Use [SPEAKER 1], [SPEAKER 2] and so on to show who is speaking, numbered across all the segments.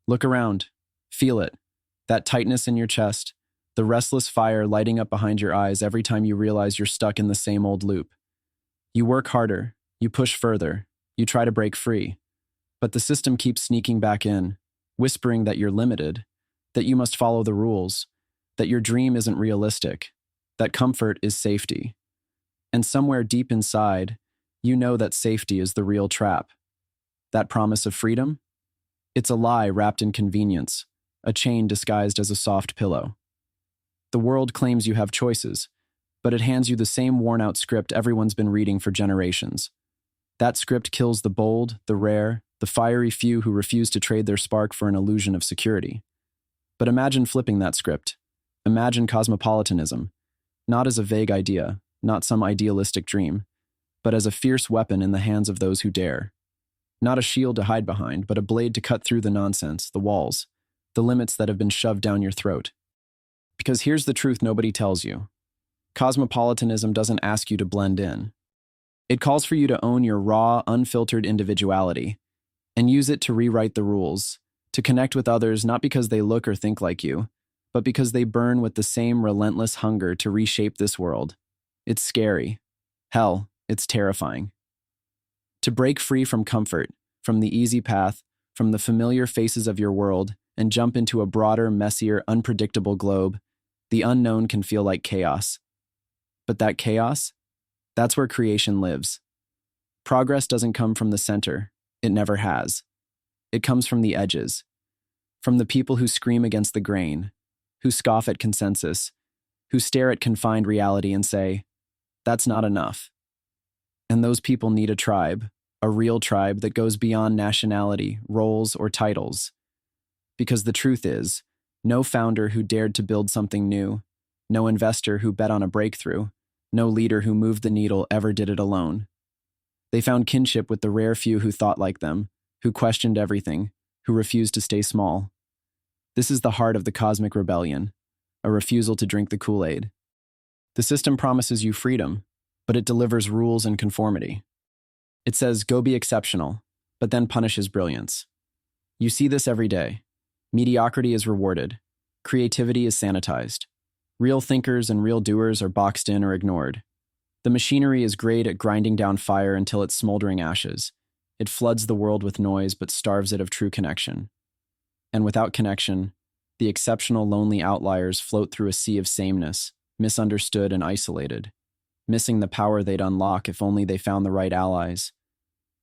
[SPEAKER 1] Look around. Feel it. That tightness in your chest, the restless fire lighting up behind your eyes every time you realize you're stuck in the same old loop. You work harder, you push further, you try to break free, but the system keeps sneaking back in, whispering that you're limited, that you must follow the rules, that your dream isn't realistic, that comfort is safety. And somewhere deep inside, you know that safety is the real trap. That promise of freedom? It's a lie wrapped in convenience, a chain disguised as a soft pillow. The world claims you have choices, but it hands you the same worn-out script everyone's been reading for generations. That script kills the bold, the rare, the fiery few who refuse to trade their spark for an illusion of security. But imagine flipping that script. Imagine cosmopolitanism, not as a vague idea, not some idealistic dream, but as a fierce weapon in the hands of those who dare. Not a shield to hide behind, but a blade to cut through the nonsense, the walls, the limits that have been shoved down your throat. Because here's the truth nobody tells you. Cosmopolitanism doesn't ask you to blend in. It calls for you to own your raw, unfiltered individuality and use it to rewrite the rules, to connect with others not because they look or think like you, but because they burn with the same relentless hunger to reshape this world. It's scary. Hell, it's terrifying. To break free from comfort, from the easy path, from the familiar faces of your world, and jump into a broader, messier, unpredictable globe, the unknown can feel like chaos. But that chaos? That's where creation lives. Progress doesn't come from the center. It never has. It comes from the edges, from the people who scream against the grain, who scoff at consensus, who stare at confined reality and say, "That's not enough." And those people need a tribe, a real tribe that goes beyond nationality, roles, or titles. Because the truth is, no founder who dared to build something new, no investor who bet on a breakthrough, no leader who moved the needle ever did it alone. They found kinship with the rare few who thought like them, who questioned everything, who refused to stay small. This is the heart of the cosmic rebellion, a refusal to drink the Kool-Aid. The system promises you freedom, but it delivers rules and conformity. It says, go be exceptional, but then punishes brilliance. You see this every day. Mediocrity is rewarded. Creativity is sanitized. Real thinkers and real doers are boxed in or ignored. The machinery is great at grinding down fire until it's smoldering ashes. It floods the world with noise but starves it of true connection. And without connection, the exceptional lonely outliers float through a sea of sameness, misunderstood and isolated, missing the power they'd unlock if only they found the right allies.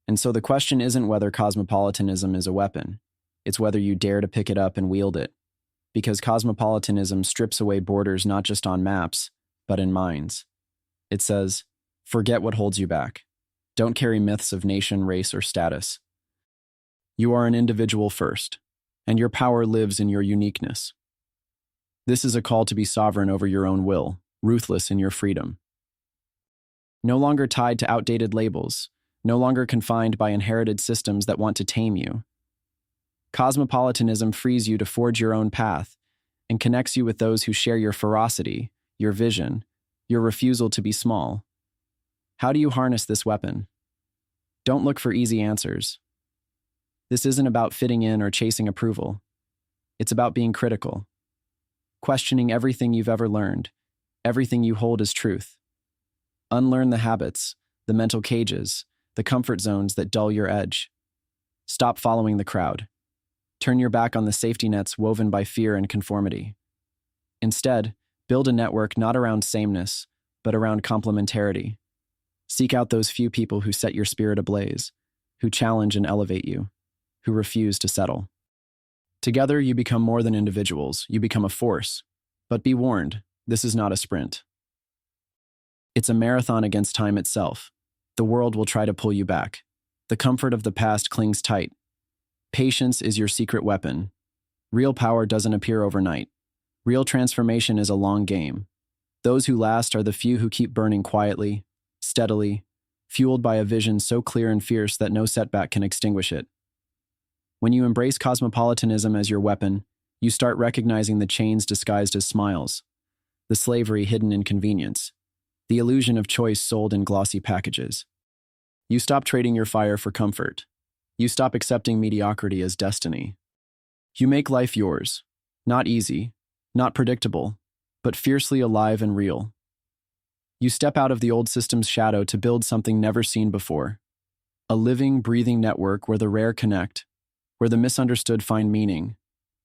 [SPEAKER 1] And so the question isn't whether cosmopolitanism is a weapon. It's whether you dare to pick it up and wield it. Because cosmopolitanism strips away borders not just on maps, but in minds. It says, forget what holds you back. Don't carry myths of nation, race, or status. You are an individual first, and your power lives in your uniqueness. This is a call to be sovereign over your own will, ruthless in your freedom. No longer tied to outdated labels, no longer confined by inherited systems that want to tame you. Cosmopolitanism frees you to forge your own path and connects you with those who share your ferocity, your vision, your refusal to be small. How do you harness this weapon? Don't look for easy answers. This isn't about fitting in or chasing approval. It's about being critical, questioning everything you've ever learned, everything you hold as truth. Unlearn the habits, the mental cages, the comfort zones that dull your edge. Stop following the crowd. Turn your back on the safety nets woven by fear and conformity. Instead, build a network not around sameness, but around complementarity. Seek out those few people who set your spirit ablaze, who challenge and elevate you, who refuse to settle. Together, you become more than individuals, you become a force. But be warned, this is not a sprint. It's a marathon against time itself. The world will try to pull you back. The comfort of the past clings tight. Patience is your secret weapon. Real power doesn't appear overnight. Real transformation is a long game. Those who last are the few who keep burning quietly, steadily, fueled by a vision so clear and fierce that no setback can extinguish it. When you embrace cosmopolitanism as your weapon, you start recognizing the chains disguised as smiles, the slavery hidden in convenience, the illusion of choice sold in glossy packages. You stop trading your fire for comfort. You stop accepting mediocrity as destiny. You make life yours. Not easy, not predictable, but fiercely alive and real. You step out of the old system's shadow to build something never seen before. A living, breathing network where the rare connect, where the misunderstood find meaning,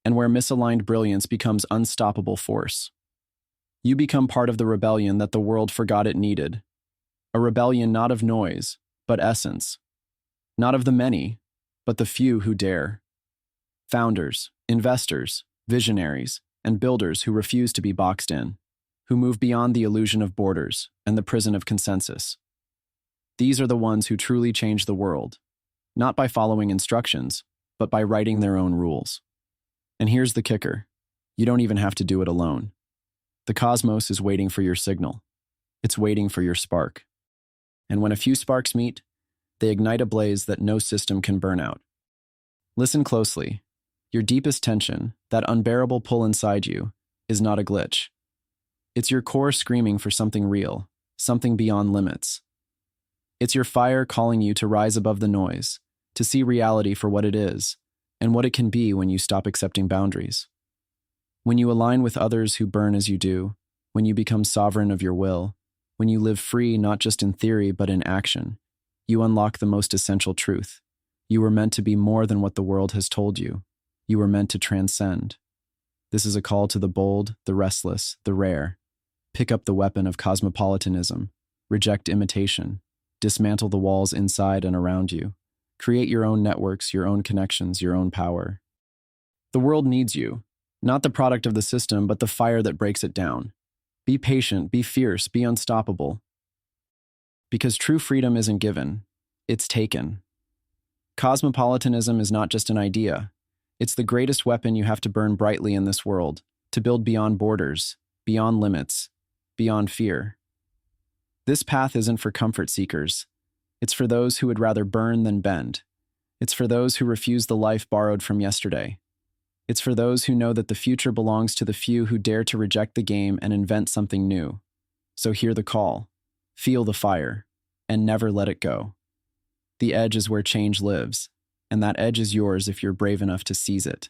[SPEAKER 1] and where misaligned brilliance becomes unstoppable force. You become part of the rebellion that the world forgot it needed. A rebellion not of noise, but essence. Not of the many, but the few who dare. Founders, investors, visionaries, and builders who refuse to be boxed in, who move beyond the illusion of borders and the prison of consensus. These are the ones who truly change the world, not by following instructions, but by writing their own rules. And here's the kicker. You don't even have to do it alone. The cosmos is waiting for your signal. It's waiting for your spark. And when a few sparks meet, they ignite a blaze that no system can burn out. Listen closely. Your deepest tension, that unbearable pull inside you, is not a glitch. It's your core screaming for something real, something beyond limits. It's your fire calling you to rise above the noise, to see reality for what it is, and what it can be when you stop accepting boundaries. When you align with others who burn as you do, when you become sovereign of your will, when you live free not just in theory but in action, you unlock the most essential truth. You were meant to be more than what the world has told you. You were meant to transcend. This is a call to the bold, the restless, the rare. Pick up the weapon of cosmopolitanism. Reject imitation. Dismantle the walls inside and around you. Create your own networks, your own connections, your own power. The world needs you, not the product of the system, but the fire that breaks it down. Be patient, be fierce, be unstoppable. Because true freedom isn't given, it's taken. Cosmopolitanism is not just an idea. It's the greatest weapon you have to burn brightly in this world, to build beyond borders, beyond limits, beyond fear. This path isn't for comfort seekers. It's for those who would rather burn than bend. It's for those who refuse the life borrowed from yesterday. It's for those who know that the future belongs to the few who dare to reject the game and invent something new. So hear the call, feel the fire, and never let it go. The edge is where change lives, and that edge is yours if you're brave enough to seize it.